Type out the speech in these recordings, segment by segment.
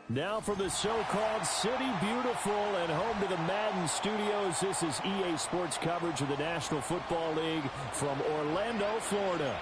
Now from the so-called City Beautiful and home to the Madden studios, this is EA Sports coverage of the National Football League from Orlando, Florida.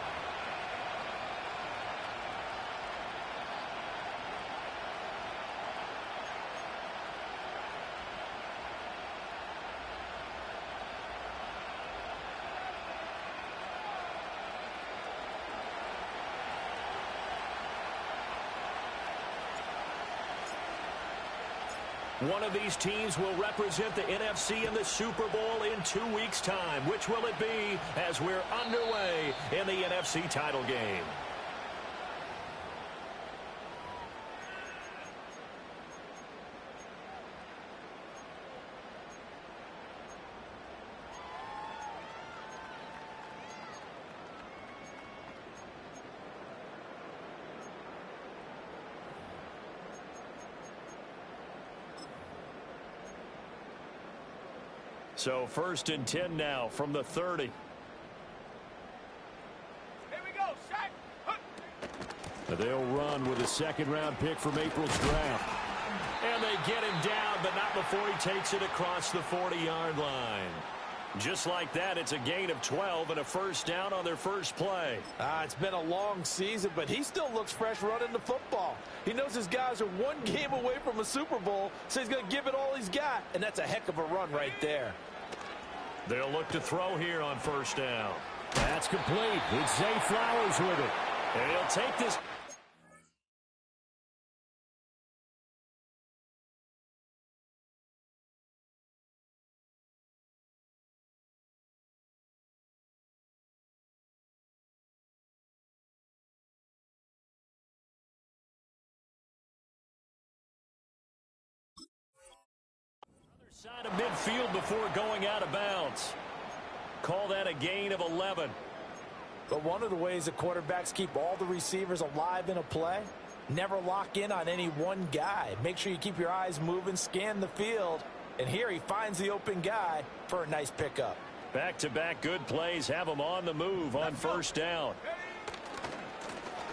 One of these teams will represent the NFC in the Super Bowl in 2 weeks' time. Which will it be as we're underway in the NFC title game? So 1st and 10 now from the 30. Here we go, Shaq. They'll run with a second-round pick from April's draft. And they get him down, but not before he takes it across the 40-yard line. Just like that, it's a gain of 12 and a first down on their first play. It's been a long season, but he still looks fresh running the football. He knows his guys are one game away from a Super Bowl, so he's going to give it all he's got, and that's a heck of a run right there. They'll look to throw here on first down. That's complete. It's Zay Flowers with it. And he'll take this. Side of midfield before going out of bounds. Call that a gain of 11. But one of the ways that quarterbacks keep all the receivers alive in a play, never lock in on any one guy. Make sure you keep your eyes moving, scan the field. And here he finds the open guy for a nice pickup. Back-to-back good plays have him on the move on first down.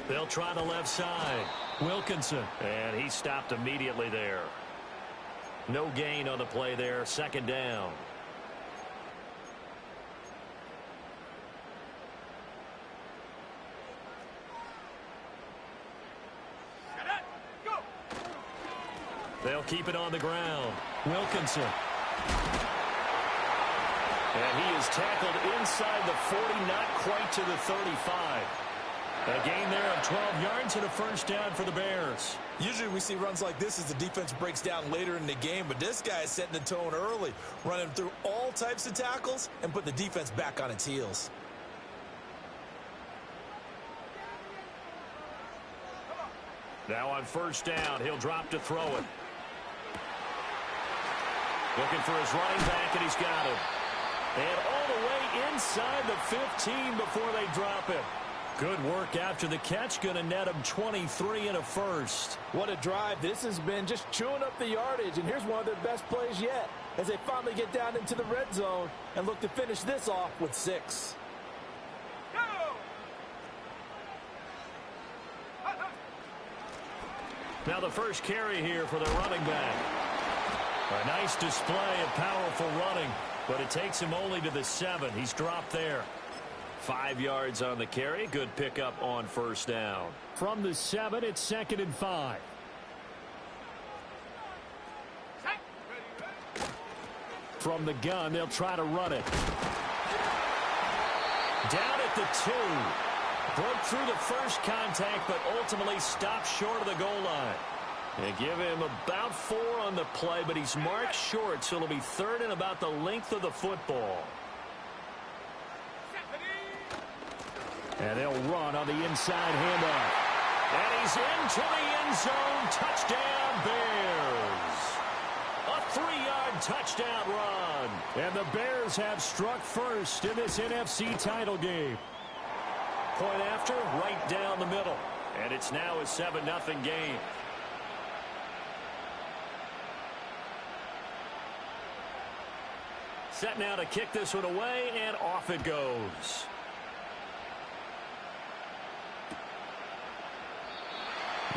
They'll try the left side. Wilkinson. And he stopped immediately there. No gain on the play there. Second down. They'll keep it on the ground. Wilkinson. And he is tackled inside the 40, not quite to the 35. A gain there of 12 yards and a first down for the Bears. Usually we see runs like this as the defense breaks down later in the game, but this guy is setting the tone early, running through all types of tackles and put the defense back on its heels. Now on first down, he'll drop to throw it. Looking for his running back, and he's got him. And all the way inside the 15 before they drop it. Good work after the catch. Going to net him 23 and a first. What a drive. This has been just chewing up the yardage. And here's one of their best plays yet as they finally get down into the red zone and look to finish this off with 6. Now the first carry here for the running back. A nice display of powerful running, but it takes him only to the 7. He's dropped there. 5 yards on the carry. Good pickup on first down. From the 7, it's 2nd and 5. From the gun, they'll try to run it. Down at the 2. Broke through the first contact, but ultimately stopped short of the goal line. They give him about 4 on the play, but he's marked short, so it'll be 3rd and about the length of the football. And they'll run on the inside handoff. And he's into the end zone. Touchdown, Bears. A 3-yard touchdown run. And the Bears have struck first in this NFC title game. Point after, right down the middle. And it's now a 7-0 game. Set now to kick this one away, and off it goes.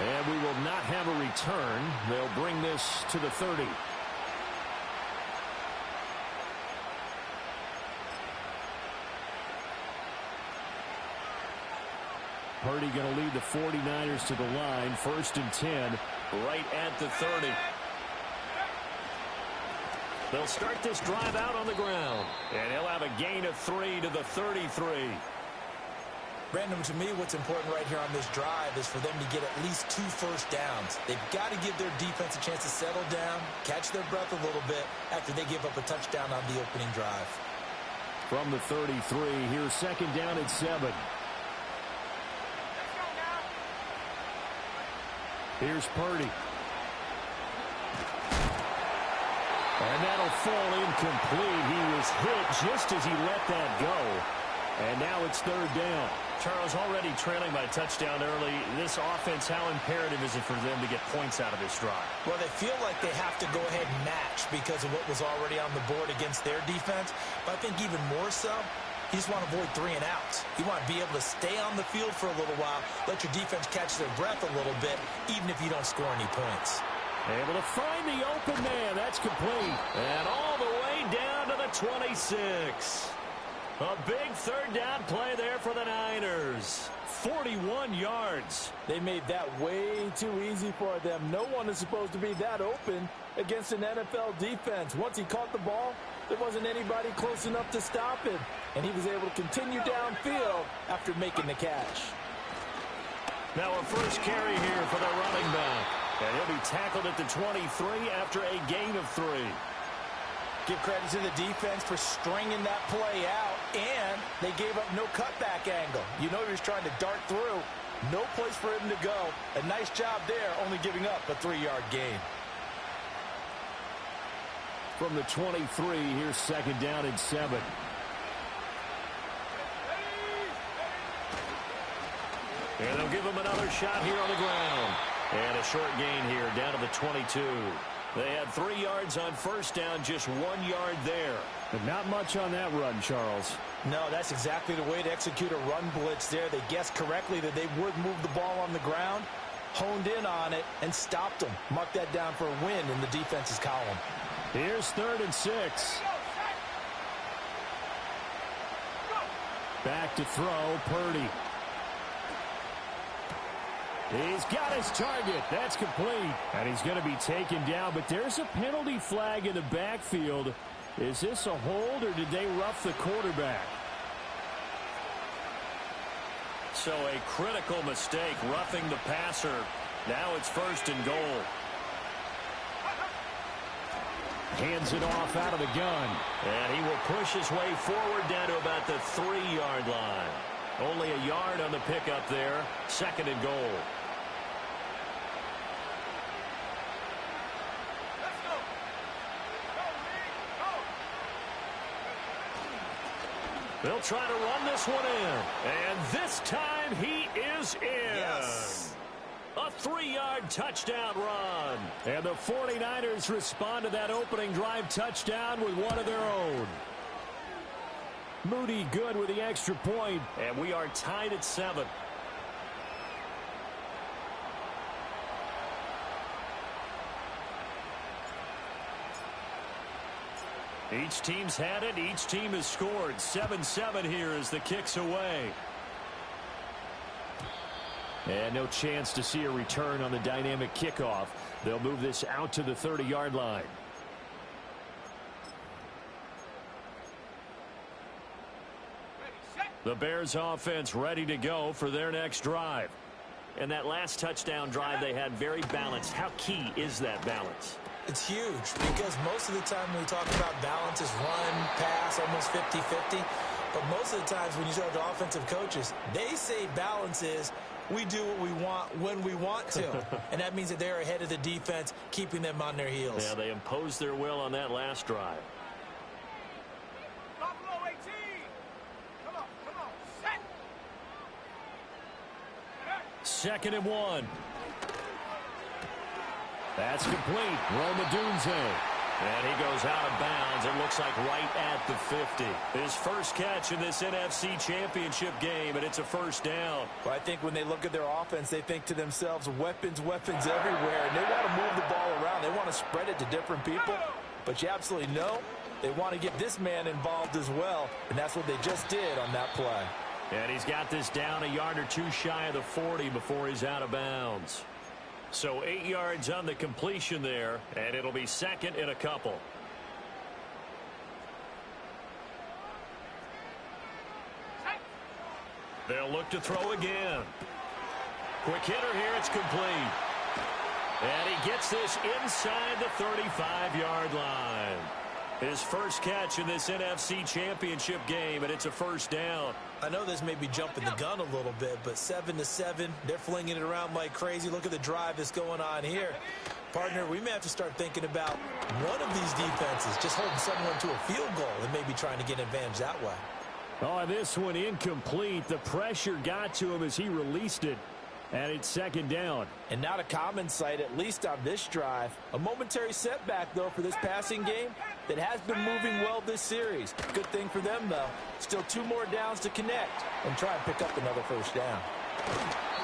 And we will not have a return. They'll bring this to the 30. Purdy going to lead the 49ers to the line. 1st and 10. Right at the 30. They'll start this drive out on the ground. And he'll have a gain of 3 to the 33. Brandon, to me, what's important right here on this drive is for them to get at least 2 first downs. They've got to give their defense a chance to settle down, catch their breath a little bit after they give up a touchdown on the opening drive. From the 33, here's 2nd down and 7. Here's Purdy. And that'll fall incomplete. He was hit just as he let that go. And now it's 3rd down. Charles, already trailing by a touchdown early. This offense, how imperative is it for them to get points out of this drive? Well, they feel like they have to go ahead and match because of what was already on the board against their defense. But I think even more so, you just want to avoid 3 and outs. You want to be able to stay on the field for a little while, let your defense catch their breath a little bit, even if you don't score any points. Able to find the open man. That's complete. And all the way down to the 26. A big 3rd down play there for the Niners. 41 yards. They made that way too easy for them. No one is supposed to be that open against an NFL defense. Once he caught the ball, there wasn't anybody close enough to stop him. And he was able to continue downfield after making the catch. Now a first carry here for the running back. And he'll be tackled at the 23 after a gain of 3. Give credit to the defense for stringing that play out, and they gave up no cutback angle. You know he was trying to dart through. No place for him to go. A nice job there, only giving up a 3-yard gain. From the 23, here's 2nd down and 7. And they'll give him another shot here on the ground. And a short gain here down to the 22. They had 3 yards on 1st down, just 1 yard there. But not much on that run, Charles. No, that's exactly the way to execute a run blitz there. They guessed correctly that they would move the ball on the ground, honed in on it, and stopped them. Mark that down for a win in the defense's column. Here's 3rd and 6. Back to throw, Purdy. He's got his target. That's complete. And he's going to be taken down, but there's a penalty flag in the backfield. Is this a hold, or did they rough the quarterback? So a critical mistake, roughing the passer. Now it's 1st and goal. Hands it off out of the gun. And he will push his way forward down to about the 3-yard line. Only a yard on the pickup there. 2nd and goal. They'll try to run this one in. And this time he is in. Yes. A 3-yard touchdown run. And the 49ers respond to that opening drive touchdown with one of their own. Moody good with the extra point. And we are tied at 7. Each team's had it. Each team has scored. 7-7 here as the kick's away. And no chance to see a return on the dynamic kickoff. They'll move this out to the 30-yard line. The Bears offense ready to go for their next drive. And that last touchdown drive they had very balanced. How key is that balance? It's huge because most of the time when we talk about balance is run, pass, almost 50-50. But most of the times when you talk to offensive coaches, they say balance is we do what we want when we want to. And that means that they're ahead of the defense, keeping them on their heels. Yeah, they imposed their will on that last drive. Buffalo 18. Come on, set. 2nd and 1. That's complete. Roma Dunze. And he goes out of bounds. It looks like right at the 50. His first catch in this NFC Championship game, and it's a first down. Well, I think when they look at their offense, they think to themselves, weapons, weapons everywhere. And they want to move the ball around. They want to spread it to different people. But you absolutely know they want to get this man involved as well. And that's what they just did on that play. And he's got this down a yard or two shy of the 40 before he's out of bounds. So 8 yards on the completion there, and it'll be second and a couple. They'll look to throw again. Quick hitter here, it's complete. And he gets this inside the 35-yard line. His first catch in this NFC Championship game, and it's a first down. I know this may be jumping the gun a little bit, but 7-7, they're flinging it around like crazy. Look at the drive that's going on here. Partner, we may have to start thinking about one of these defenses just holding someone to a field goal and maybe trying to get an advantage that way. Oh, this one incomplete. The pressure got to him as he released it. And it's second down. And not a common sight, at least on this drive. A momentary setback, though, for this passing game that has been moving well this series. Good thing for them, though. Still 2 more downs to connect and try and pick up another first down.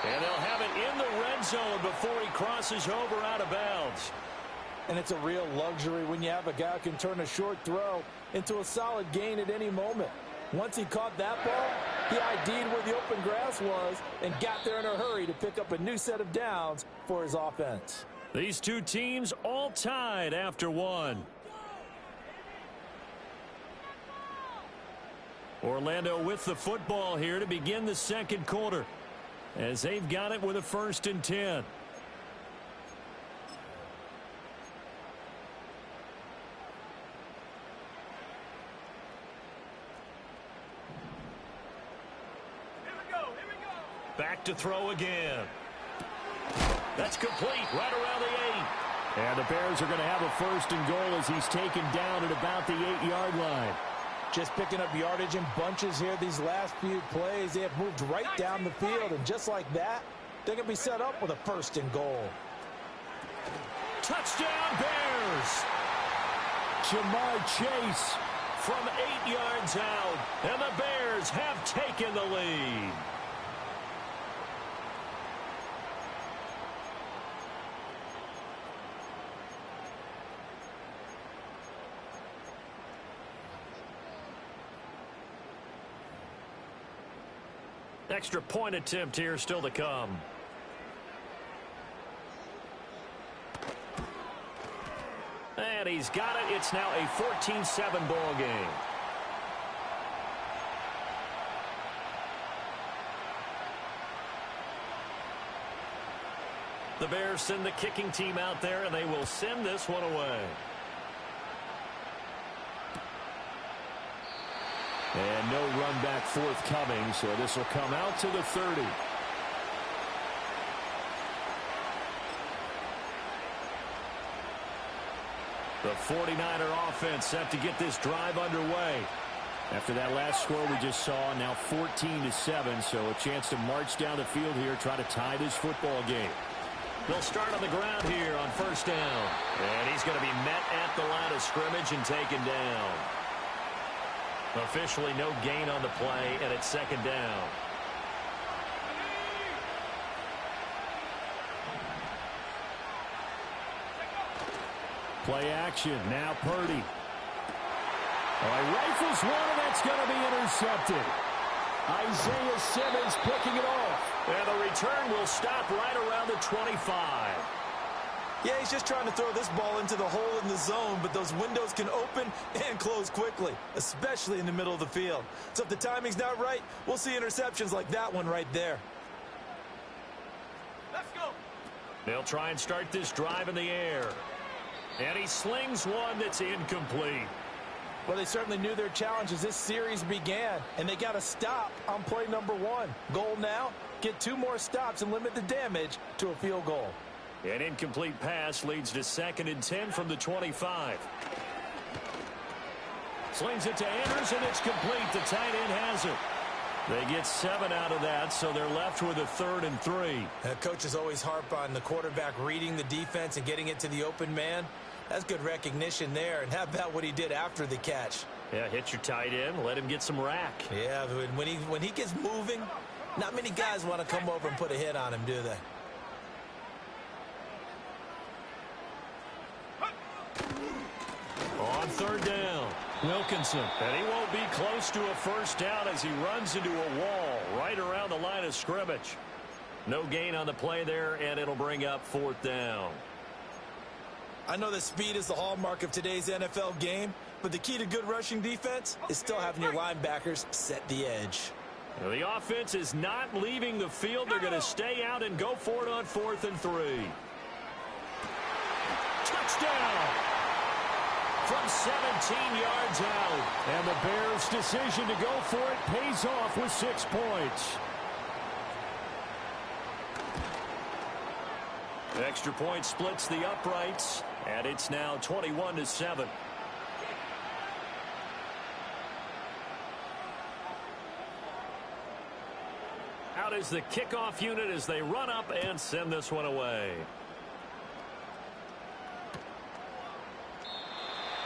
And they'll have it in the red zone before he crosses over out of bounds. And it's a real luxury when you have a guy who can turn a short throw into a solid gain at any moment. Once he caught that ball, he ID'd where the open grass was and got there in a hurry to pick up a new set of downs for his offense. These two teams all tied after one. Orlando with the football here to begin the second quarter, as they've got it with a 1st and 10. Back to throw again. That's complete right around the 8. And the Bears are going to have a 1st and goal as he's taken down at about the 8-yard line. Just picking up yardage in bunches here these last few plays. They have moved right down the field, and just like that, they're going to be set up with a 1st and goal. Touchdown Bears! Jamar Chase From 8 yards out, and the Bears have taken the lead. Extra point attempt here still to come. And he's got it. It's now a 14-7 ball game. The Bears send the kicking team out there, and they will send this one away. And no run back forthcoming, so this will come out to the 30. The 49er offense set to get this drive underway. After that last score we just saw, now 14-7, so a chance to march down the field here, try to tie this football game. They'll start on the ground here on 1st down. And he's going to be met at the line of scrimmage and taken down. Officially no gain on the play, and it's 2nd down. Play action, now Purdy. Oh, rifles one, and that's going to be intercepted. Isaiah Simmons picking it off. And the return will stop right around the 25. Yeah, he's just trying to throw this ball into the hole in the zone, but those windows can open and close quickly, especially in the middle of the field. So if the timing's not right, we'll see interceptions like that one right there. Let's go. They'll try and start this drive in the air. And he slings one that's incomplete. Well, they certainly knew their challenge as this series began, and they got a stop on play number 1. Goal now, get 2 more stops and limit the damage to a field goal. An incomplete pass leads to 2nd and 10 from the 25. Slings it to Andrews, and it's complete. The tight end has it. They get 7 out of that, so they're left with a 3rd and 3. Coaches always harp on the quarterback reading the defense and getting it to the open man. That's good recognition there. And how about what he did after the catch? Yeah, hit your tight end, let him get some rack. Yeah, when he gets moving, not many guys want to come over and put a hit on him, do they? On third down, Wilkinson. And he won't be close to a first down as he runs into a wall right around the line of scrimmage. No gain on the play there, and it'll bring up fourth down. I know that speed is the hallmark of today's NFL game, but the key to good rushing defense is still having your linebackers set the edge. The offense is not leaving the field. They're going to stay out and go for it on 4th and 3. Touchdown! From 17 yards out. And the Bears' decision to go for it pays off with 6 points. Extra point splits the uprights, and it's now 21-7. Out is the kickoff unit as they run up and send this one away.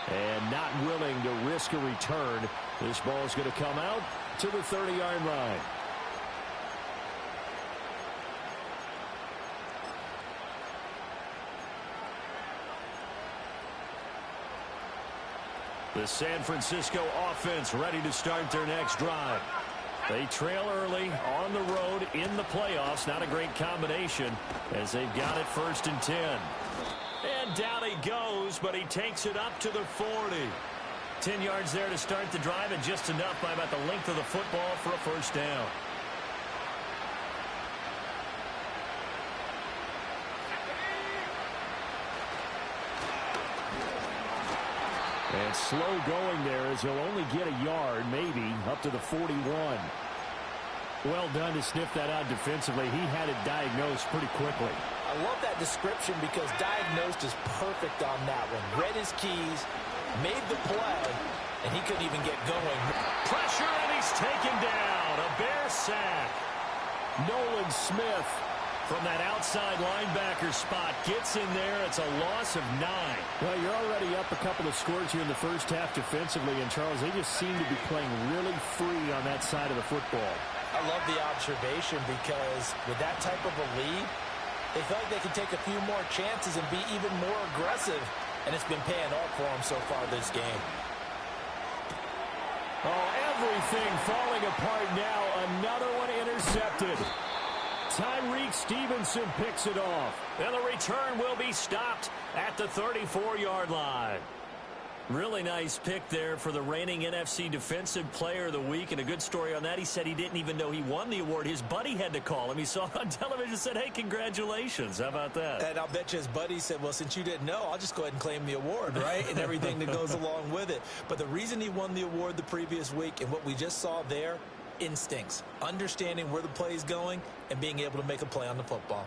And not willing to risk a return. This ball is going to come out to the 30-yard line. The San Francisco offense ready to start their next drive. They trail early on the road in the playoffs. Not a great combination as they've got it 1st and 10. And down he goes, but he takes it up to the 40. 10 yards there to start the drive, and just enough by about the length of the football for a first down. And slow going there as he'll only get a yard, maybe, up to the 41. Well done to sniff that out defensively. He had it diagnosed pretty quickly. I love that description because diagnosed is perfect on that one. Read his keys, made the play, and he couldn't even get going. Pressure, and he's taken down. A Bear sack. Nolan Smith From that outside linebacker spot, gets in there. It's a loss of 9. Well, you're already up a couple of scores here in the first half defensively, and Charles, they just seem to be playing really free on that side of the football. I love the observation because with that type of a lead, they feel like they can take a few more chances and be even more aggressive, and it's been paying off for them so far this game. Oh, everything falling apart now. Another one intercepted. Tyreek Stevenson picks it off. And the return will be stopped at the 34-yard line. Really nice pick there for the reigning NFC Defensive Player of the Week. And a good story on that. He said he didn't even know he won the award. His buddy had to call him. He saw it on television and said, hey, congratulations. How about that? And I'll bet you his buddy said, well, since you didn't know, I'll just go ahead and claim the award, right? And everything that goes along with it. But the reason he won the award the previous week and what we just saw there, instincts, understanding where the play is going and being able to make a play on the football.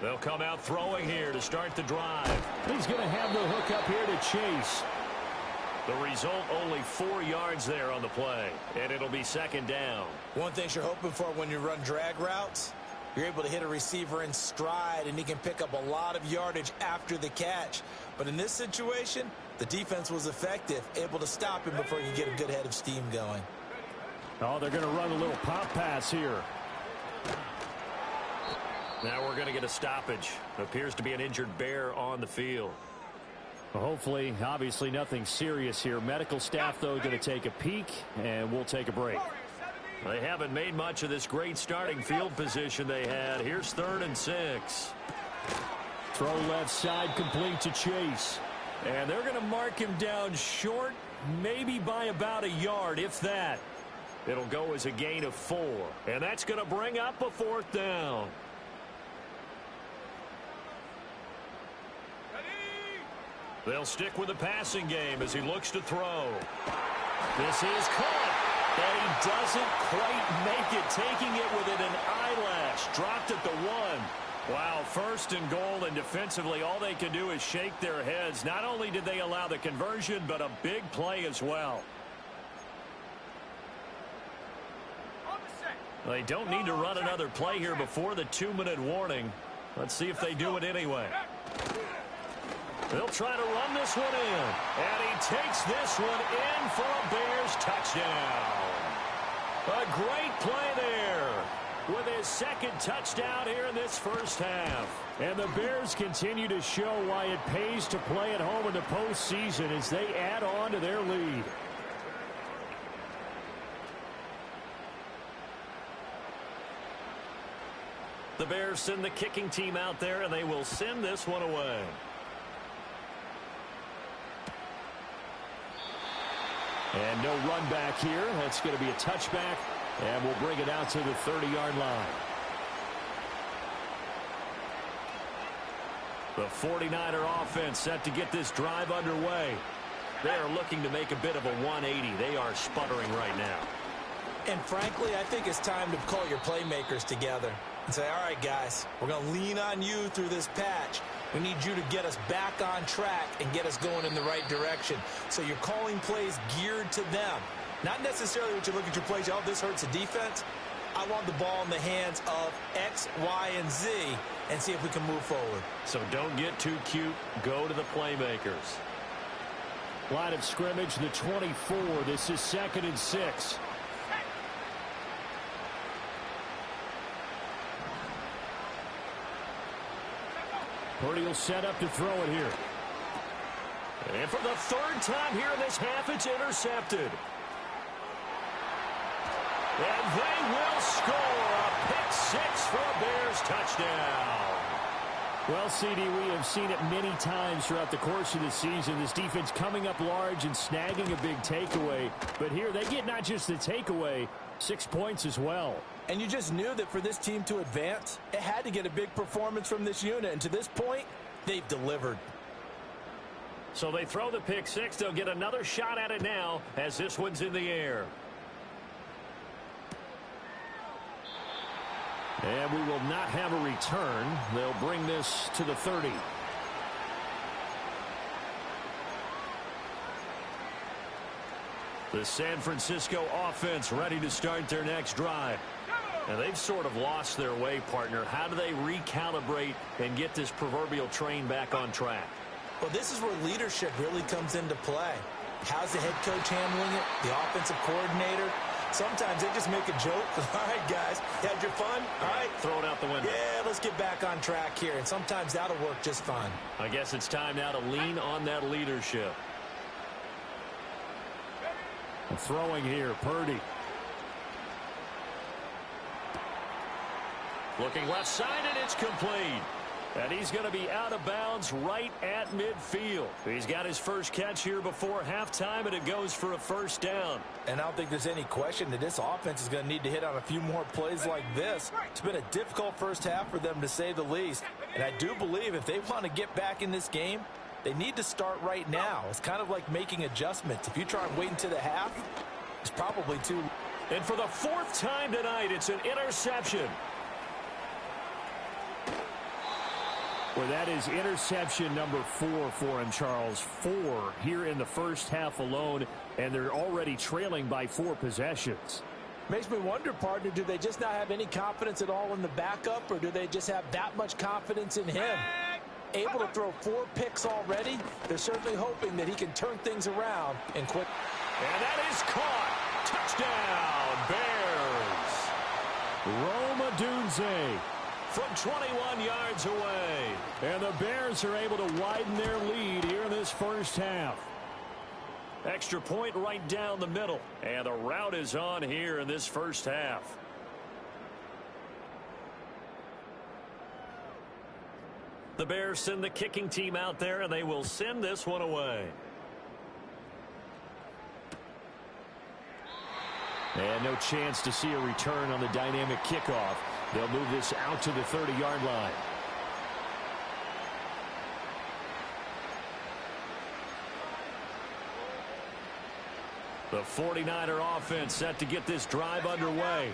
They'll come out throwing here to start the drive. He's going to have the hook up here to Chase. The result, only 4 yards there on the play, and it'll be second down. One thing you're hoping for when you run drag routes, you're able to hit a receiver in stride, and he can pick up a lot of yardage after the catch. But in this situation, the defense was effective, able to stop him before he could get a good head of steam going. Oh, they're going to run a little pop pass here. Now we're going to get a stoppage. Appears to be an injured Bear on the field. Well, hopefully, obviously nothing serious here. Medical staff, though, going to take a peek, and we'll take a break. They haven't made much of this great starting field position they had. Here's 3rd and 6. Throw left side, complete to Chase. And they're going to mark him down short, maybe by about a yard, if that. It'll go as a gain of 4. And that's going to bring up a 4th down. They'll stick with the passing game as he looks to throw. This is caught. And he doesn't quite make it, taking it within an eyelash. Dropped at the 1. Wow, 1st and goal, and defensively all they can do is shake their heads. Not only did they allow the conversion, but a big play as well. They don't need to run another play here before the 2-minute warning. Let's see if they do it anyway. They'll try to run this one in. And he takes this one in for a Bears touchdown. A great play there with his second touchdown here in this first half. And the Bears continue to show why it pays to play at home in the postseason as they add on to their lead. The Bears send the kicking team out there, and they will send this one away. And no run back here. That's going to be a touchback, and we'll bring it out to the 30-yard line. The 49er offense set to get this drive underway. They are looking to make a bit of a 180. They are sputtering right now. And frankly, I think it's time to call your playmakers together and say, all right, guys, we're going to lean on you through this patch. We need you to get us back on track and get us going in the right direction. So you're calling plays geared to them. Not necessarily what you look at your plays, oh, this hurts the defense. I want the ball in the hands of X, Y, and Z and see if we can move forward. So don't get too cute. Go to the playmakers. Line of scrimmage, the 24. This is 2nd and 6. Purdy will set up to throw it here. And for the third time here in this half, it's intercepted. And they will score a pick six for a Bears touchdown. Well, CD, we have seen it many times throughout the course of the season. This defense coming up large and snagging a big takeaway. But here they get not just the takeaway, 6 points as well. And you just knew that for this team to advance, it had to get a big performance from this unit. And to this point, they've delivered. So they throw the pick six. They'll get another shot at it now as this one's in the air. And we will not have a return. They'll bring this to the 30. The San Francisco offense ready to start their next drive. And they've sort of lost their way, partner. How do they recalibrate and get this proverbial train back on track? Well, this is where leadership really comes into play. How's the head coach handling it? The offensive coordinator? Sometimes they just make a joke. All right, guys, you had your fun? All right. Throw it out the window. Yeah, let's get back on track here. And sometimes that'll work just fine. I guess it's time now to lean on that leadership. Throwing here, Purdy. Looking left side, and it's complete. And he's going to be out of bounds right at midfield. He's got his first catch here before halftime, and it goes for a first down. And I don't think there's any question that this offense is going to need to hit on a few more plays like this. It's been a difficult first half for them, to say the least. And I do believe if they want to get back in this game, they need to start right now. It's kind of like making adjustments. If you try and wait until the half, it's probably too. And for the fourth time tonight, it's an interception. Well, that is interception number 4 for him, Charles. 4 here in the first half alone, and they're already trailing by 4 possessions. Makes me wonder, partner, do they just not have any confidence at all in the backup, or do they just have that much confidence in him? Able to throw 4 picks already, they're certainly hoping that he can turn things around and quit. And that is caught. Touchdown, Bears. Rome Odunze from 21 yards away. And the Bears are able to widen their lead here in this first half. Extra point right down the middle. And the route is on here in this first half. The Bears send the kicking team out there, and they will send this one away. And no chance to see a return on the dynamic kickoff. They'll move this out to the 30-yard line. The 49er offense set to get this drive underway.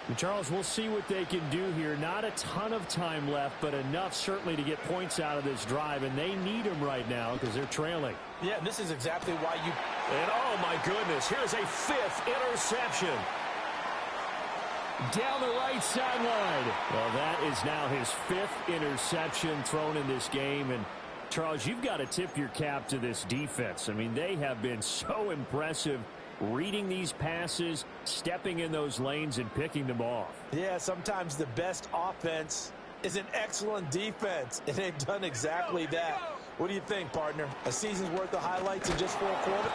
And Charles, we'll see what they can do here. Not a ton of time left, but enough certainly to get points out of this drive, and they need them right now because they're trailing. Yeah, this is exactly why you... And oh my goodness, here's a 5th interception. Down the right sideline. Well, that is now his 5th interception thrown in this game, and Charles, you've got to tip your cap to this defense. I mean, they have been so impressive reading these passes, stepping in those lanes, and picking them off. Yeah, sometimes the best offense is an excellent defense, and they've done exactly that. What do you think, partner? A season's worth of highlights in just 4 quarters?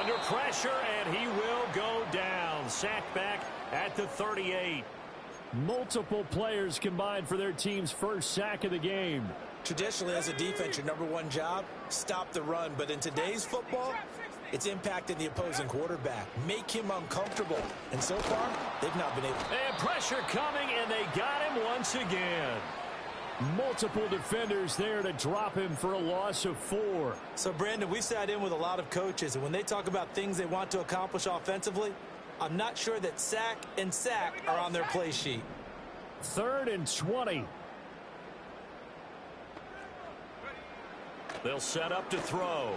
Under pressure, and he will go down. Sacked back at the 38. Multiple players combined for their team's first sack of the game. Traditionally, as a defense, your number one job, stop the run. But in today's football, it's impacting the opposing quarterback. Make him uncomfortable. And so far, they've not been able. And pressure coming, and they got him once again. Multiple defenders there to drop him for a loss of 4. So, Brandon, we sat in with a lot of coaches, and when they talk about things they want to accomplish offensively, I'm not sure that sack and sack are on their play sheet. 3rd and 20. They'll set up to throw.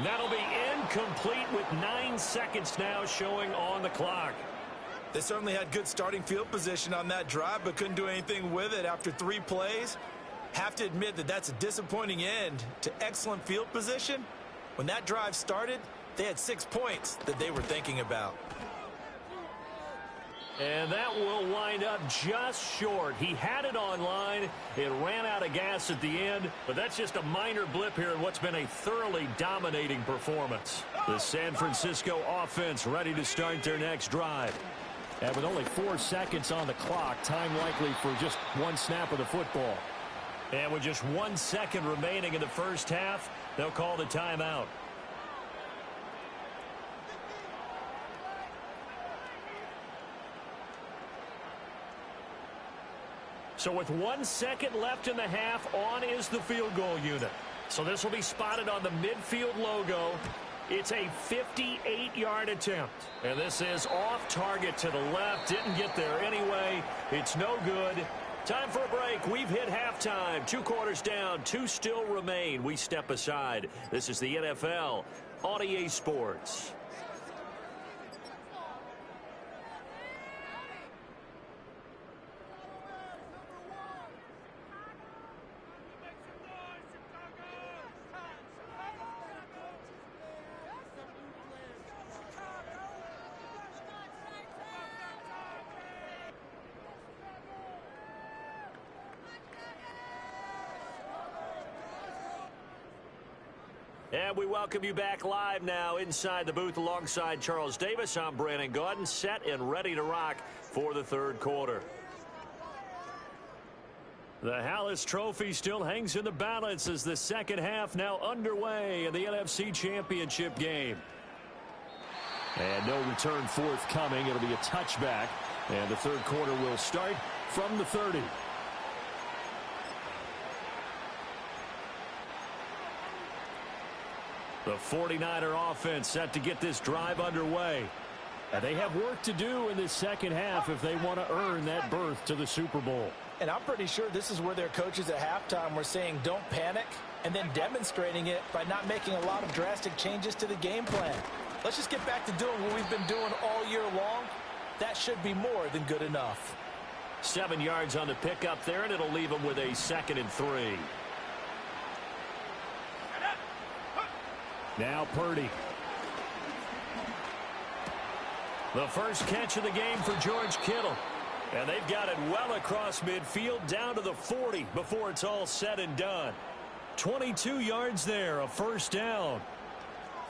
That'll be incomplete with 9 seconds now showing on the clock. They certainly had good starting field position on that drive, but couldn't do anything with it after 3 plays. Have to admit that that's a disappointing end to excellent field position. When that drive started, they had 6 points that they were thinking about. And that will wind up just short. He had it online. It ran out of gas at the end, but that's just a minor blip here in what's been a thoroughly dominating performance. The San Francisco offense ready to start their next drive. And with only 4 seconds on the clock, time likely for just 1 snap of the football. And with just 1 second remaining in the first half, they'll call the timeout. So with 1 second left in the half, on is the field goal unit. So this will be spotted on the midfield logo. It's a 58-yard attempt. And this is off target to the left. Didn't get there anyway. It's no good. Time for a break. We've hit halftime. 2 quarters down. 2 still remain. We step aside. This is the NFL on EA Sports. And we welcome you back live now inside the booth alongside Charles Davis. I'm Brandon Gaudin, set and ready to rock for the 3rd quarter. The Hallis Trophy still hangs in the balance as the second half now underway in the NFC Championship game. And no return forthcoming. It'll be a touchback. And the 3rd quarter will start from the 30. The 49er offense set to get this drive underway. And they have work to do in this second half if they want to earn that berth to the Super Bowl. And I'm pretty sure this is where their coaches at halftime were saying don't panic, and then demonstrating it by not making a lot of drastic changes to the game plan. Let's just get back to doing what we've been doing all year long. That should be more than good enough. 7 yards on the pickup there, and it'll leave them with a 2nd and 3. Now Purdy. The first catch of the game for George Kittle. And they've got it well across midfield down to the 40 before it's all said and done. 22 yards there, a first down.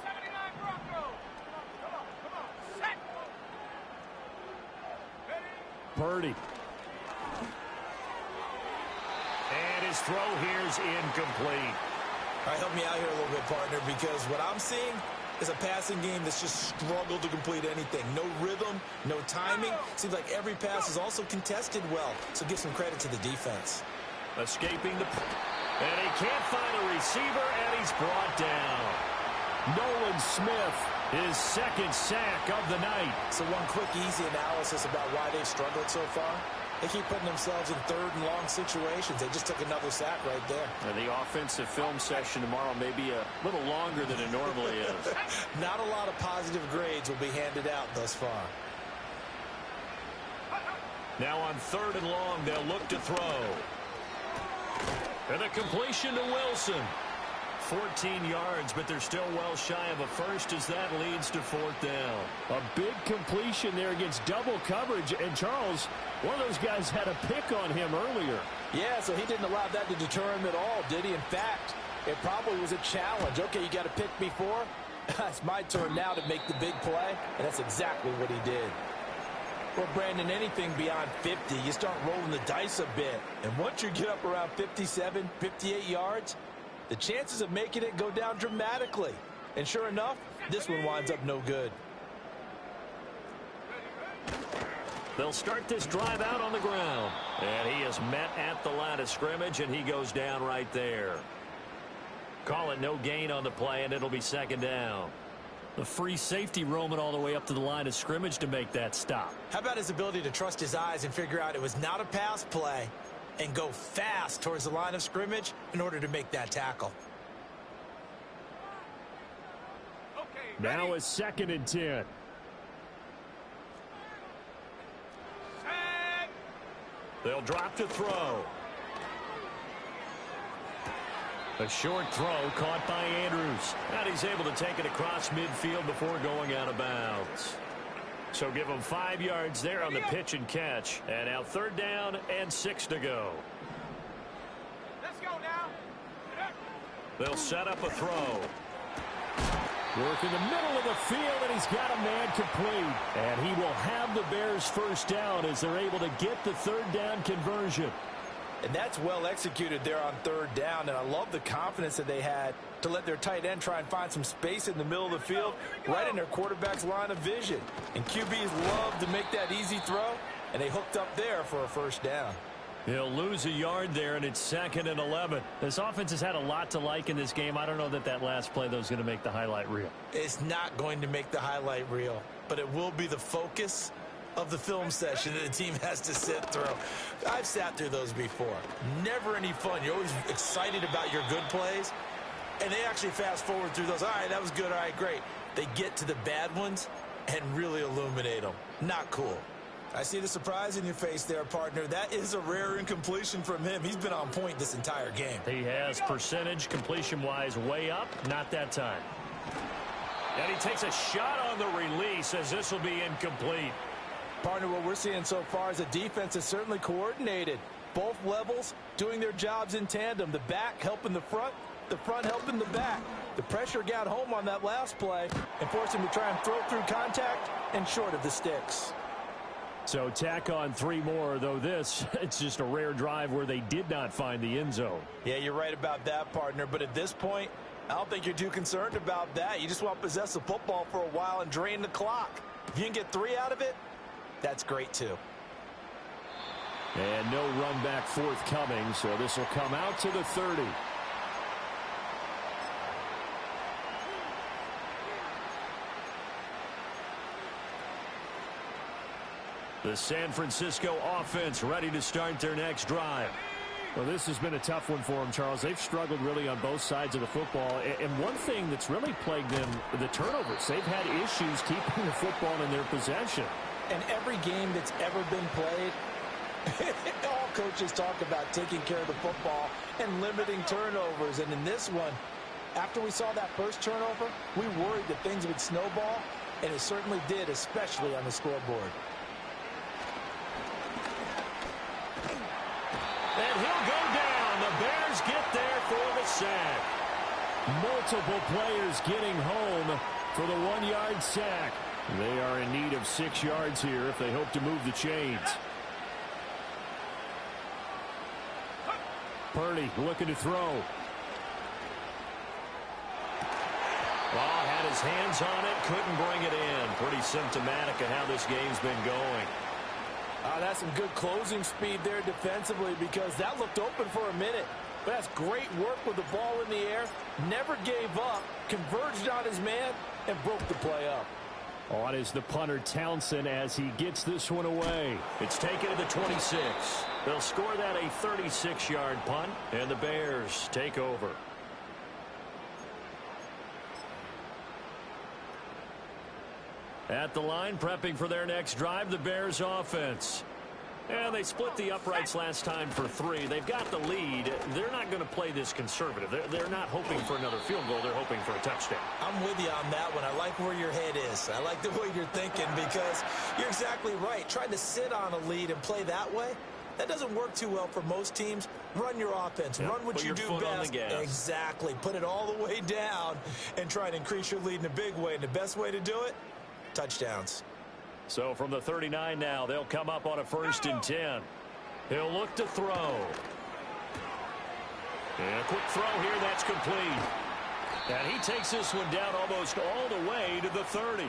79 Broncos. Come on. Set. Purdy. And his throw here's incomplete. All right, help me out here a little bit, partner, because what I'm seeing is a passing game that's just struggled to complete anything. No rhythm, no timing. Seems like every pass is also contested well, so give some credit to the defense. Escaping the... And he can't find a receiver, and he's brought down. Nolan Smith, his 2nd sack of the night. So one quick, easy analysis about why they've struggled so far. They keep putting themselves in 3rd and long situations. They just took another sack right there. And the offensive film session tomorrow may be a little longer than it normally is. Not a lot of positive grades will be handed out thus far. Now on 3rd and long, they'll look to throw. And a completion to Wilson. 14 yards, but they're still well shy of a first as that leads to fourth down. A big completion there against double coverage. And Charles, one of those guys had a pick on him earlier. Yeah, so he didn't allow that to deter him at all, did he? In fact, it probably was a challenge. Okay, you got a pick before. It's my turn now to make the big play, and that's exactly what he did. Well, Brandon, anything beyond 50, you start rolling the dice a bit. And once you get up around 57, 58 yards, the chances of making it go down dramatically. And sure enough, this one winds up no good. They'll start this drive out on the ground. And he is met at the line of scrimmage, and he goes down right there. Call it no gain on the play, and it'll be second down. The free safety roaming all the way up to the line of scrimmage to make that stop. How about his ability to trust his eyes and figure out it was not a pass play and go fast towards the line of scrimmage in order to make that tackle? Now it's 2nd and 10. They'll drop to throw. A short throw caught by Andrews. And he's able to take it across midfield before going out of bounds. So give him 5 yards there on the pitch and catch. And now 3rd down and 6 to go. Let's go now. They'll set up a throw. Work in the middle of the field, and he's got a man complete. And he will have the Bears first down as they're able to get the 3rd down conversion. And that's well executed there on 3rd down. And I love the confidence that they had to let their tight end try and find some space in the middle of the field, right in their quarterback's line of vision. And QBs love to make that easy throw, and they hooked up there for a first down. He'll lose a yard there, and it's 2nd and 11. This offense has had a lot to like in this game. I don't know that last play, though, is going to make the highlight reel. It's not going to make the highlight reel, but it will be the focus of the film session that the team has to sit through. I've sat through those before. Never any fun. You're always excited about your good plays, and they actually fast forward through those. All right, that was good. All right, great. They get to the bad ones and really illuminate them. Not cool. I see the surprise in your face there, partner. That is a rare incompletion from him. He's been on point this entire game. He has percentage completion-wise way up. Not that time. And he takes a shot on the release as this will be incomplete. Partner, what we're seeing so far is a defense is certainly coordinated. Both levels doing their jobs in tandem. The back helping the front helping the back. The pressure got home on that last play and forced him to try and throw through contact and short of the sticks. So tack on 3 more, though it's just a rare drive where they did not find the end zone. Yeah, you're right about that, partner. But at this point, I don't think you're too concerned about that. You just want to possess the football for a while and drain the clock. If you can get 3 out of it, that's great too. And no run back forthcoming, so this will come out to the 30. The San Francisco offense ready to start their next drive. Well, this has been a tough one for them, Charles. They've struggled really on both sides of the football. And one thing that's really plagued them, the turnovers. They've had issues keeping the football in their possession. And every game that's ever been played, all coaches talk about taking care of the football and limiting turnovers. And in this one, after we saw that first turnover, we worried that things would snowball, and it certainly did, especially on the scoreboard. And he'll go down. The Bears get there for the sack. Multiple players getting home for the 1-yard sack. They are in need of 6 yards here if they hope to move the chains. Purdy looking to throw. Well, had his hands on it, couldn't bring it in. Pretty symptomatic of how this game's been going. That's some good closing speed there defensively because that looked open for a minute. But that's great work with the ball in the air. Never gave up, converged on his man, and broke the play up. On is the punter Townsend as he gets this one away. It's taken to the 26. They'll score that a 36-yard punt, and the Bears take over. At the line, prepping for their next drive, the Bears offense. And they split the uprights last time for 3. They've got the lead. They're not going to play this conservative. They're not hoping for another field goal. They're hoping for a touchdown. I'm with you on that one. I like where your head is. I like the way you're thinking because you're exactly right. Trying to sit on a lead and play that way, that doesn't work too well for most teams. Run your offense. Yep. Run what Put you your do foot on best. the gas. Exactly. Put it all the way down and try and increase your lead in a big way. And the best way to do it, touchdowns. So from the 39 now, they'll come up on a 1st and 10. He'll look to throw. And a quick throw here, that's complete. And he takes this one down almost all the way to the 30.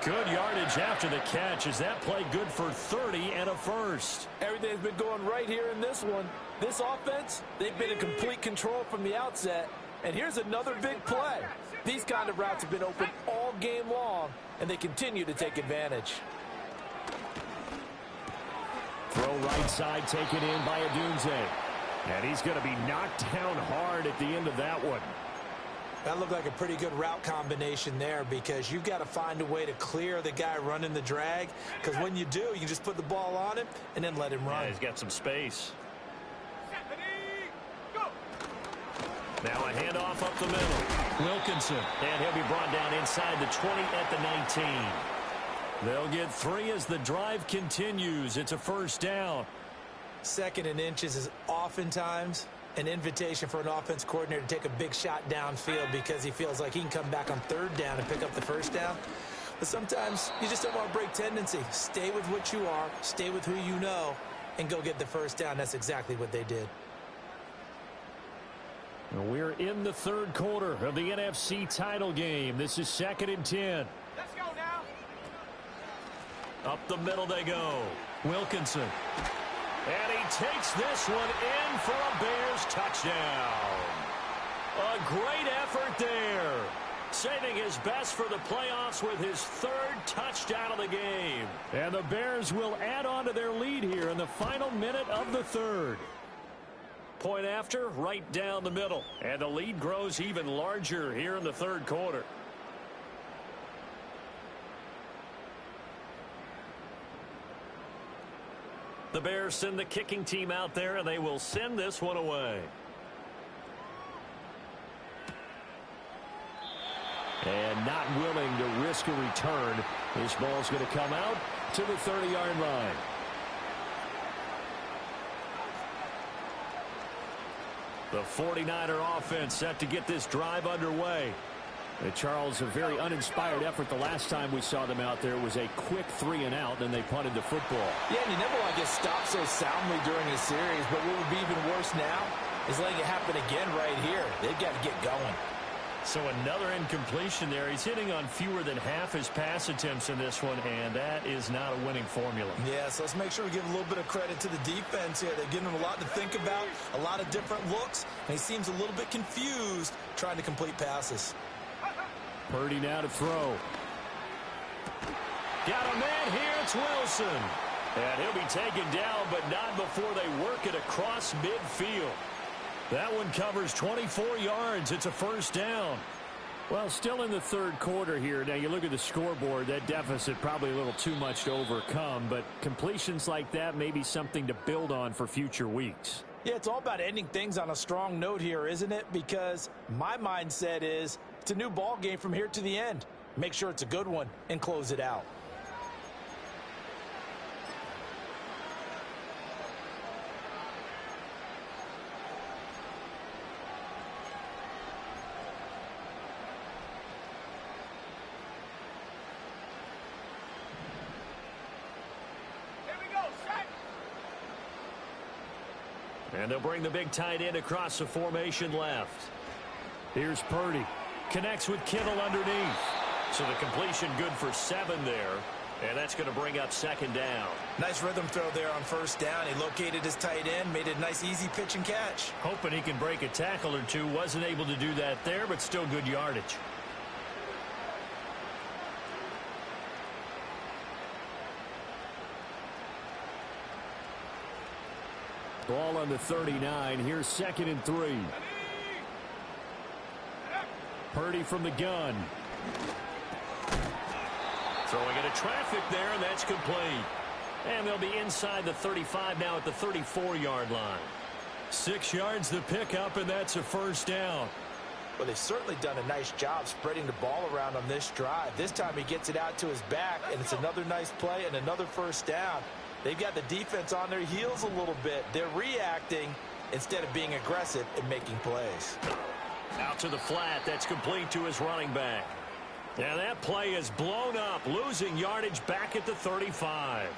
Good yardage after the catch. Is that play good for 30 and a first? Everything's been going right here in this one. This offense, they've been in complete control from the outset. And here's another big play. These kind of routes have been open all game long, and they continue to take advantage. Throw right side, taken in by Adunze. And he's going to be knocked down hard at the end of that one. That looked like a pretty good route combination there because you've got to find a way to clear the guy running the drag. Because when you do, you can just put the ball on him and then let him run. Yeah, he's got some space. Now a handoff up the middle. Wilkinson. And he'll be brought down inside the 20 at the 19. They'll get 3 as the drive continues. It's a 1st down. 2nd and inches is oftentimes an invitation for an offense coordinator to take a big shot downfield because he feels like he can come back on 3rd down and pick up the 1st down. But sometimes you just don't want to break tendency. Stay with what you are, stay with who you know, and go get the 1st down. That's exactly what they did. We're in the 3rd quarter of the NFC title game. This is 2nd and 10. Let's go now. Up the middle they go. Wilkinson. And he takes this one in for a Bears touchdown. A great effort there. Saving his best for the playoffs with his 3rd touchdown of the game. And the Bears will add on to their lead here in the final minute of the 3rd. Point after, right down the middle. And the lead grows even larger here in the 3rd quarter. The Bears send the kicking team out there, and they will send this one away. And not willing to risk a return. This ball's going to come out to the 30-yard line. The 49er offense set to get this drive underway. Charles, a very uninspired effort the last time we saw them out there. It was a quick 3 and out, and they punted the football. Yeah, and you never want to get stopped so soundly during a series, but what would be even worse now is letting it happen again right here. They've got to get going. So another incompletion there. He's hitting on fewer than half his pass attempts in this one, and that is not a winning formula. Yeah, so let's make sure we give a little bit of credit to the defense here. They're giving him a lot to think about, a lot of different looks, and he seems a little bit confused trying to complete passes. Purdy now to throw. Got a man here. It's Wilson. And he'll be taken down, but not before they work it across midfield. That one covers 24 yards. It's a 1st down. Well, still in the 3rd quarter here. Now, you look at the scoreboard, that deficit probably a little too much to overcome, but completions like that may be something to build on for future weeks. Yeah, it's all about ending things on a strong note here, isn't it? Because my mindset is it's a new ball game from here to the end. Make sure it's a good one and close it out. And they'll bring the big tight end across the formation left. Here's Purdy. Connects with Kittle underneath. So the completion good for 7 there. And that's going to bring up 2nd down. Nice rhythm throw there on 1st down. He located his tight end, made it a nice easy pitch and catch. Hoping he can break a tackle or two. Wasn't able to do that there, but still good yardage. Ball on the 39. Here's 2nd and 3. Purdy from the gun. Throwing into traffic there, and that's complete. And they'll be inside the 35 now at the 34-yard line. 6 yards the pickup, and that's a first down. Well, they've certainly done a nice job spreading the ball around on this drive. This time he gets it out to his back, and it's another nice play and another first down. They've got the defense on their heels a little bit. They're reacting instead of being aggressive and making plays. Out to the flat. That's complete to his running back. Now that play is blown up, losing yardage back at the 35.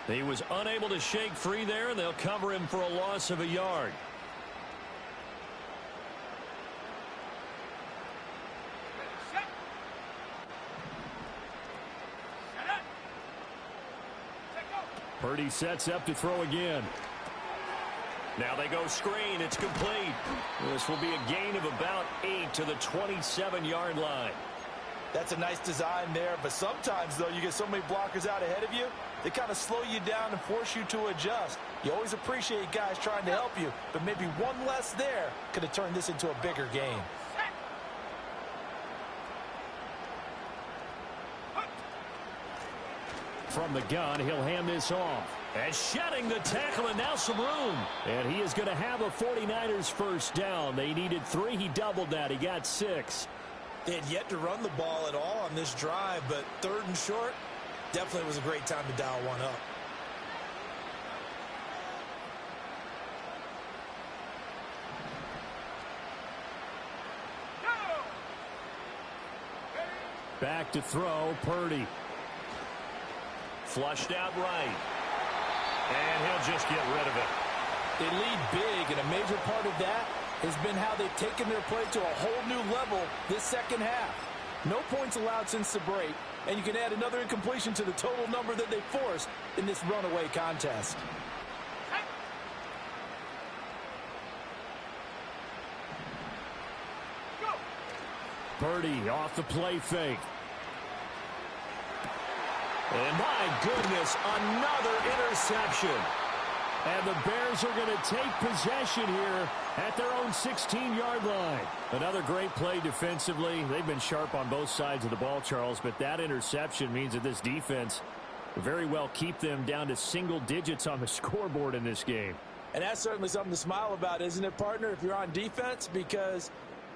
He was unable to shake free there, and they'll cover him for a loss of a yard. Purdy sets up to throw again. Now they go screen. It's complete. This will be a gain of about 8 to the 27-yard line. That's a nice design there, but sometimes, though, you get so many blockers out ahead of you, they kind of slow you down and force you to adjust. You always appreciate guys trying to help you, but maybe one less there could have turned this into a bigger game. From the gun, he'll hand this off. And shedding the tackle, and now some room. And he is going to have a 49ers first down. They needed 3. He doubled that. He got 6. They had yet to run the ball at all on this drive, but 3rd and short definitely was a great time to dial one up. Back to throw, Purdy. Flushed out right. And he'll just get rid of it. They lead big, and a major part of that has been how they've taken their play to a whole new level this second half. No points allowed since the break, and you can add another incompletion to the total number that they forced in this runaway contest. Purdy off the play fake. And my goodness, another interception. And the Bears are going to take possession here at their own 16-yard line. Another great play defensively. They've been sharp on both sides of the ball, Charles, but that interception means that this defense will very well keep them down to single digits on the scoreboard in this game. And that's certainly something to smile about, isn't it, partner, if you're on defense? Because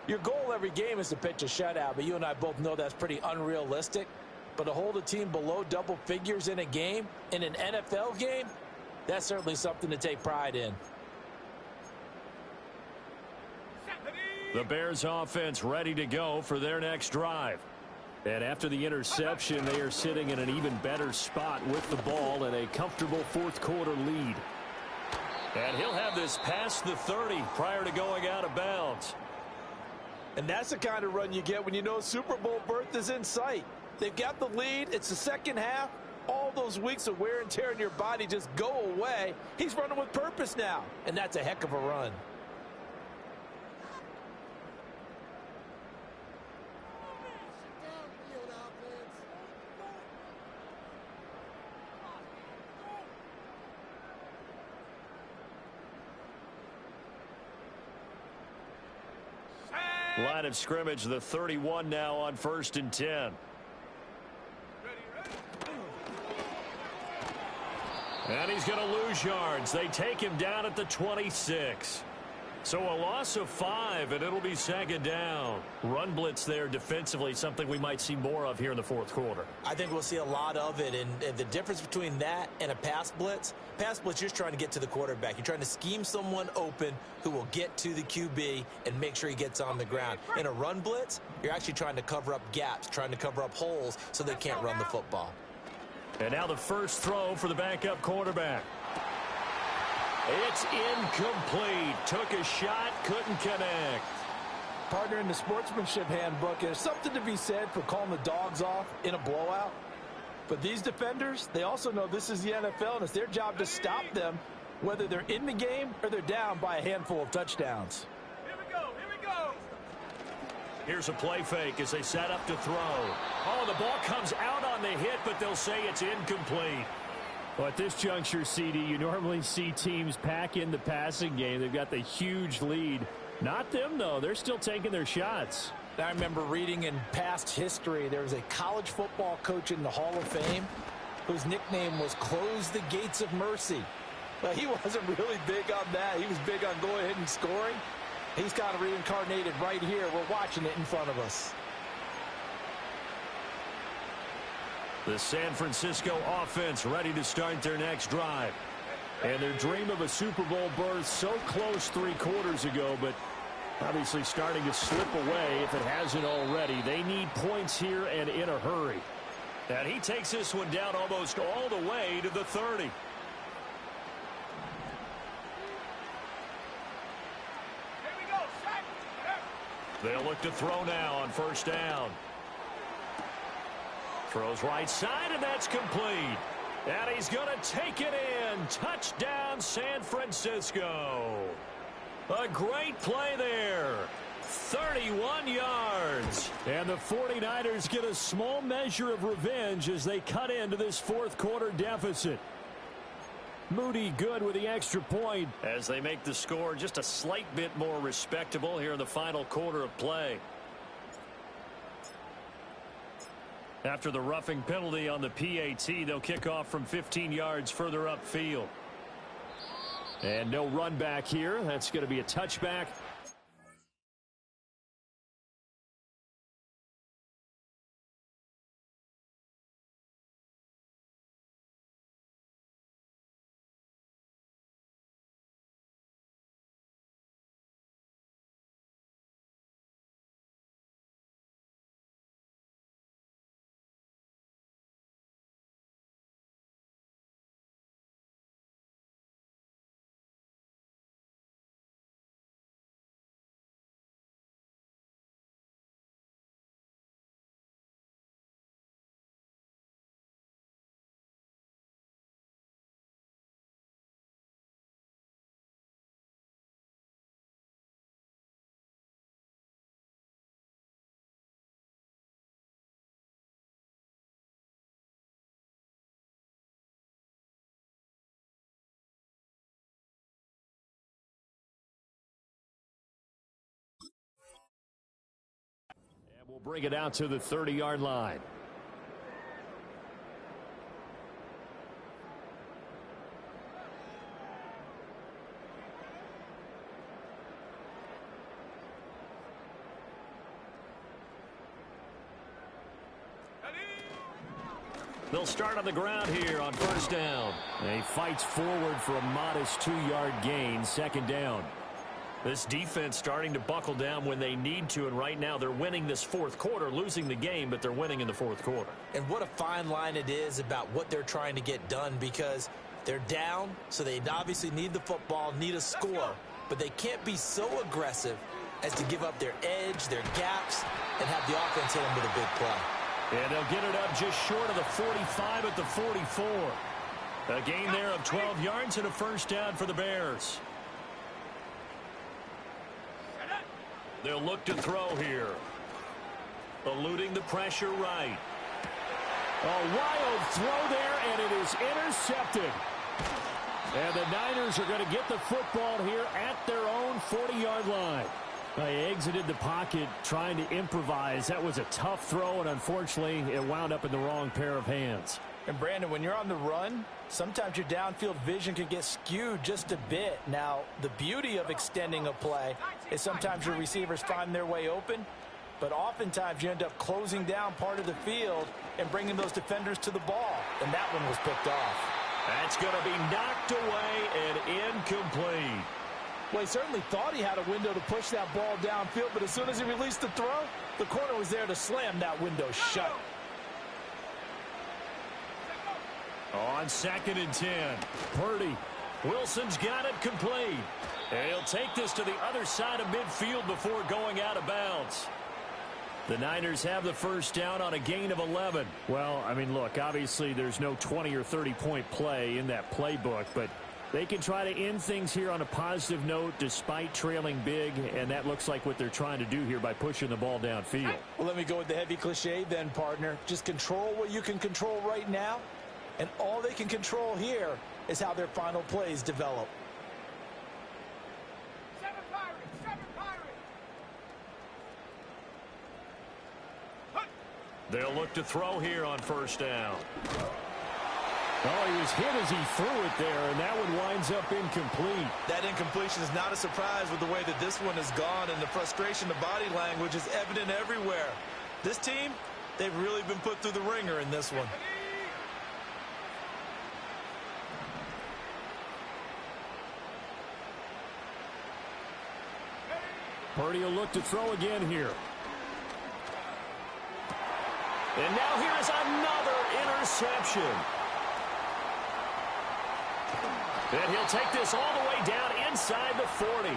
your goal every game is to pitch a shutout, but you and I both know that's pretty unrealistic. But to hold a team below double figures in a game, in an NFL game, that's certainly something to take pride in. The Bears offense ready to go for their next drive. And after the interception, they are sitting in an even better spot with the ball and a comfortable fourth-quarter lead. And he'll have this past the 30 prior to going out of bounds. And that's the kind of run you get when you know Super Bowl berth is in sight. They've got the lead. It's the second half. All those weeks of wear and tear in your body just go away. He's running with purpose now, and that's a heck of a run. Line of scrimmage, the 31 now on 1st and 10. And he's going to lose yards. They take him down at the 26. So a loss of 5, and it'll be second down. Run blitz there defensively, something we might see more of here in the fourth quarter. I think we'll see a lot of it, and the difference between that and a pass blitz, you're just trying to get to the quarterback. You're trying to scheme someone open who will get to the QB and make sure he gets on the ground. In a run blitz, you're actually trying to cover up gaps, trying to cover up holes so they can't run the football. And now the first throw for the backup quarterback. It's incomplete. Took a shot, couldn't connect. Partner, in the sportsmanship handbook, there's something to be said for calling the dogs off in a blowout. But these defenders, they also know this is the NFL, and it's their job to stop them, whether they're in the game or they're down by a handful of touchdowns. Here we go, here we go. Here's a play fake as they set up to throw. Oh, the ball comes out on the hit, but they'll say it's incomplete. Well, at this juncture, CD, you normally see teams pack in the passing game. They've got the huge lead. Not them, though. They're still taking their shots. I remember reading in past history, there was a college football coach in the Hall of Fame whose nickname was Close the Gates of Mercy. But he wasn't really big on that. He was big on going ahead and scoring. He's kind of reincarnated right here. We're watching it in front of us. The San Francisco offense ready to start their next drive. And their dream of a Super Bowl berth so close 3 quarters ago, but obviously starting to slip away if it hasn't already. They need points here and in a hurry. And he takes this one down almost all the way to the 30. Here we go, sack. They'll look to throw now on first down. Throws right side, and that's complete. And he's going to take it in. Touchdown, San Francisco. A great play there. 31 yards. And the 49ers get a small measure of revenge as they cut into this fourth quarter deficit. Moody good with the extra point as they make the score just a slight bit more respectable here in the final quarter of play. After the roughing penalty on the PAT, they'll kick off from 15 yards further upfield. And no run back here. That's going to be a touchback. We'll bring it out to the 30-yard line. They'll start on the ground here on first down. And he fights forward for a modest 2-yard gain, second down. This defense starting to buckle down when they need to, and right now they're winning this fourth quarter, losing the game, but they're winning in the fourth quarter. And what a fine line it is about what they're trying to get done, because they're down, so they obviously need the football, need a score, but they can't be so aggressive as to give up their edge, their gaps, and have the offense hit them with a big play. And they'll get it up just short of the 45 at the 44. A gain there of 12 yards and a first down for the Bears. They'll look to throw here. Eluding the pressure right. A wild throw there, and it is intercepted. And the Niners are going to get the football here at their own 40-yard line. They exited the pocket trying to improvise. That was a tough throw, and unfortunately, it wound up in the wrong pair of hands. And, Brandon, when you're on the run, sometimes your downfield vision can get skewed just a bit. Now, the beauty of extending a play is sometimes your receivers find their way open, but oftentimes you end up closing down part of the field and bringing those defenders to the ball. And that one was picked off. That's going to be knocked away and incomplete. Well, he certainly thought he had a window to push that ball downfield, but as soon as he released the throw, the corner was there to slam that window shut. On 2nd and 10, Purdy. Wilson's got it complete. And he'll take this to the other side of midfield before going out of bounds. The Niners have the first down on a gain of 11. Well, I mean, look, obviously there's no 20 or 30-point play in that playbook, but they can try to end things here on a positive note despite trailing big, and that looks like what they're trying to do here by pushing the ball downfield. Well, let me go with the heavy cliche then, partner. Just control what you can control right now, and all they can control here is how their final plays develop. 7 Pirates, 7 Pirates. They'll look to throw here on first down. Oh, he was hit as he threw it there, and that one winds up incomplete. That incompletion is not a surprise with the way that this one has gone, and the frustration, the body language is evident everywhere. This team, they've really been put through the ringer in this one. Purdy will look to throw again here. And now here is another interception. And he'll take this all the way down inside the 40.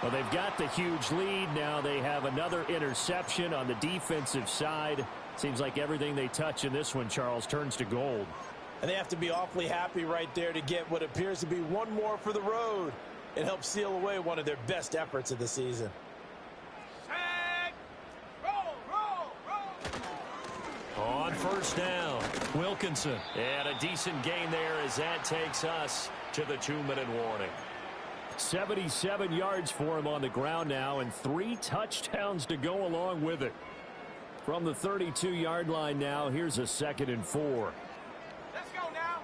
Well, they've got the huge lead. Now they have another interception on the defensive side. Seems like everything they touch in this one, Charles, turns to gold. And they have to be awfully happy right there to get what appears to be one more for the road. It helps seal away one of their best efforts of the season. Set. Roll, roll, roll. On first down, Wilkinson. And a decent gain there as that takes us to the 2-minute warning. 77 yards for him on the ground now, and 3 touchdowns to go along with it. From the 32-yard line now, here's a 2nd and 4. Let's go now.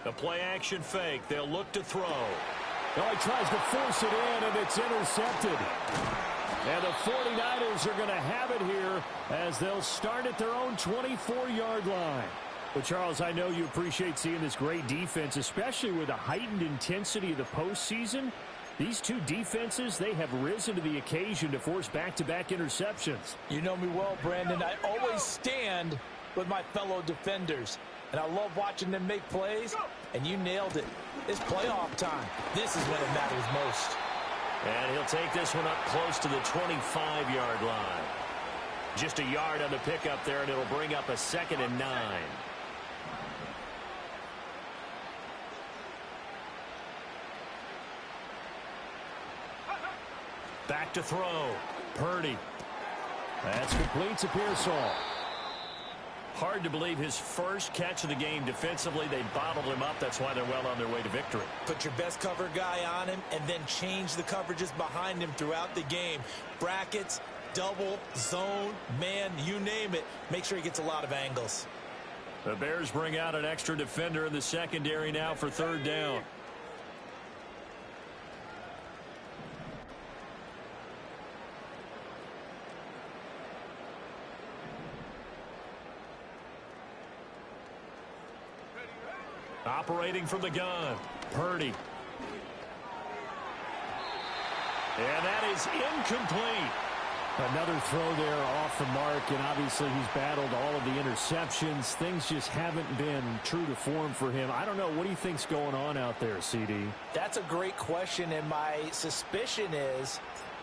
The play-action fake. They'll look to throw. Oh, he tries to force it in, and it's intercepted. And the 49ers are going to have it here as they'll start at their own 24-yard line. But, Charles, I know you appreciate seeing this great defense, especially with the heightened intensity of the postseason. These two defenses, they have risen to the occasion to force back-to-back interceptions. You know me well, Brandon. I always stand with my fellow defenders. And I love watching them make plays, and you nailed it. It's playoff time. This is when it matters most. And he'll take this one up close to the 25-yard line. Just a yard on the pickup there, and it'll bring up a 2nd and 9. Back to throw. Purdy. That's complete to Pearsall. Hard to believe his first catch of the game defensively. They bottled him up. That's why they're well on their way to victory. Put your best cover guy on him and then change the coverages behind him throughout the game. Brackets, double, zone, man, you name it. Make sure he gets a lot of angles. The Bears bring out an extra defender in the secondary now for 3rd down. Operating from the gun, Purdy. And that is incomplete. Another throw there off the mark, and obviously he's battled all of the interceptions. Things just haven't been true to form for him. I don't know. What do you think's going on out there, CD? That's a great question, and my suspicion is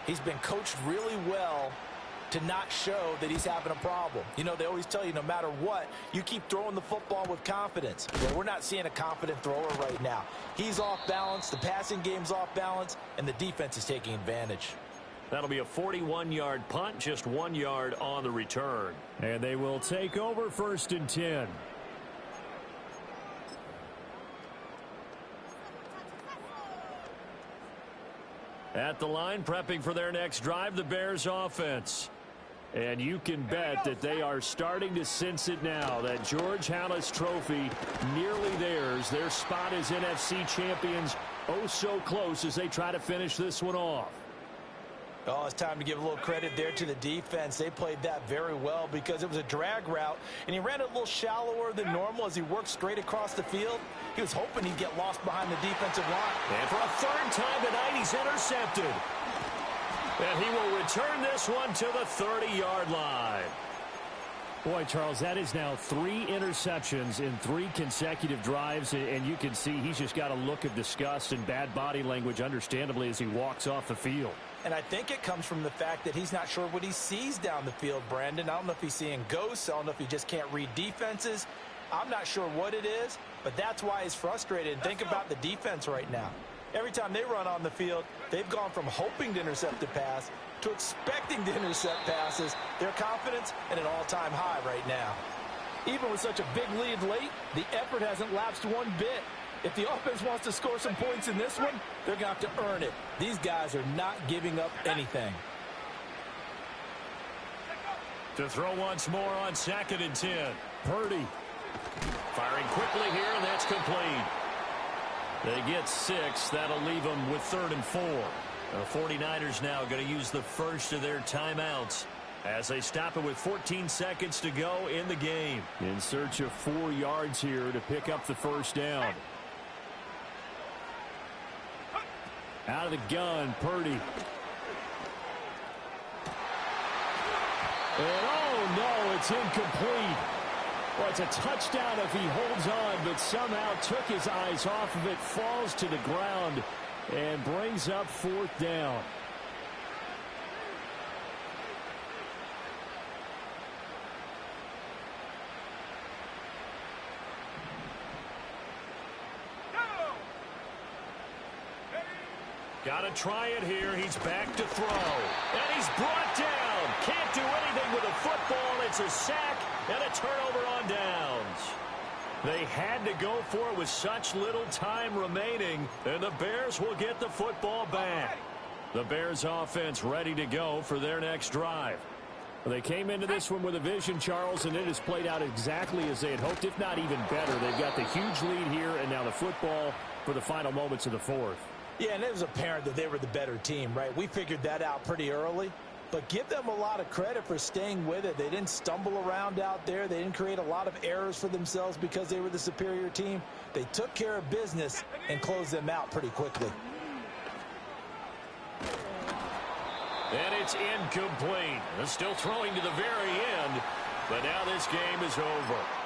he's been coached really well to not show that he's having a problem. You know, they always tell you no matter what, you keep throwing the football with confidence. Well, we're not seeing a confident thrower right now. He's off balance, the passing game's off balance, and the defense is taking advantage. That'll be a 41-yard punt, just 1 yard on the return. And they will take over 1st and 10. At the line, prepping for their next drive, the Bears offense. And you can bet that they are starting to sense it now. That George Halas trophy nearly theirs. Their spot as NFC champions oh so close as they try to finish this one off. Oh, it's time to give a little credit there to the defense. They played that very well because it was a drag route, and he ran it a little shallower than normal as he worked straight across the field. He was hoping he'd get lost behind the defensive line. And for a 3rd time tonight, he's intercepted. And he will return this one to the 30-yard line. Boy, Charles, that is now 3 interceptions in 3 consecutive drives, and you can see he's just got a look of disgust and bad body language, understandably, as he walks off the field. And I think it comes from the fact that he's not sure what he sees down the field, Brandon. I don't know if he's seeing ghosts. I don't know if he just can't read defenses. I'm not sure what it is, but that's why he's frustrated. And think about the defense right now. Every time they run on the field, they've gone from hoping to intercept a pass to expecting to intercept passes. Their confidence at an all-time high right now. Even with such a big lead late, the effort hasn't lapsed one bit. If the offense wants to score some points in this one, they're going to have to earn it. These guys are not giving up anything. To throw once more on 2nd and 10. Purdy. Firing quickly here, and that's complete. They get 6. That'll leave them with 3rd and 4. The 49ers now going to use the first of their timeouts as they stop it with 14 seconds to go in the game. In search of 4 yards here to pick up the first down. Out of the gun, Purdy. And oh no, it's incomplete. Well, it's a touchdown if he holds on, but somehow took his eyes off of it, falls to the ground, and brings up 4th down. Got to try it here. He's back to throw. And he's brought down. Can't do anything with a football. It's a sack and a turnover on downs. They had to go for it with such little time remaining, and the Bears will get the football back. The Bears offense ready to go for their next drive. Well, they came into this one with a vision, Charles, and it has played out exactly as they had hoped, if not even better. They've got the huge lead here, and now the football for the final moments of the 4th. Yeah, and it was apparent that they were the better team, right? We figured that out pretty early. But give them a lot of credit for staying with it. They didn't stumble around out there. They didn't create a lot of errors for themselves because they were the superior team. They took care of business and closed them out pretty quickly. And it's incomplete. They're still throwing to the very end, but now this game is over.